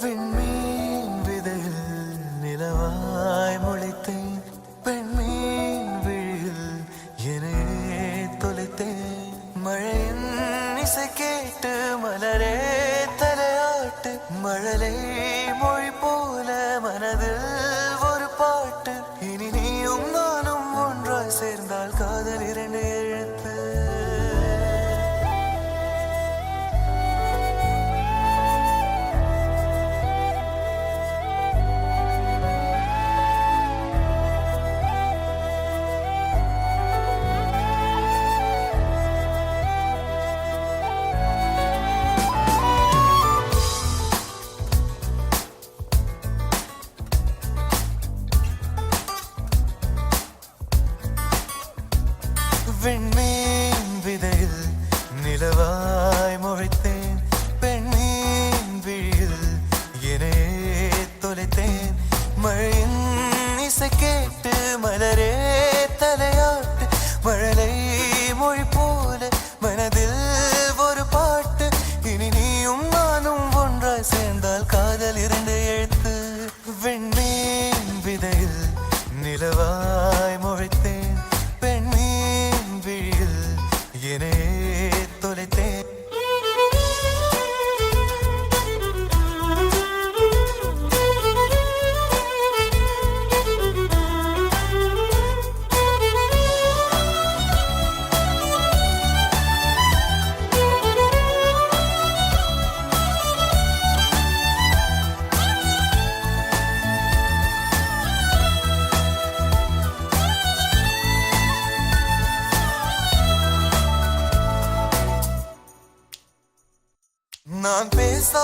விண்மீன் விதையில் நிலவாய் முளைத்தேன், பெண்மீன் விழியில் என்னையே தொலைத்தேன். மழையின் இசை கேட்டு மலரே தலையாட்டு, மழலை மொழி போல மனதில் ஒரு பாட்டு. இனி நீயும் நானும் ஒன்றாய் சேர்ந்தால் காதல் இரண்டு எழுத்து. விண்மீன் விதையில் நிலவாய் முளைத்தேன், பெண்மீன் விழியில் என்னையே தொலைத்தேன். மழையின் இசை கேட்டு மலரே தலையாட்டு, மழலை மொழி போல மனதில் ஒரு பாட்டு. இனி நீயும் நானும் ஒன்றாய் சேர்ந்தால் காதல் இரண்டு எழுத்து. விண்மீன் விதையில் நிலவாய் முளைத்தேன், பெண்மீன் விழியில் என்னையே தொலைத்தேன். நான் பேசா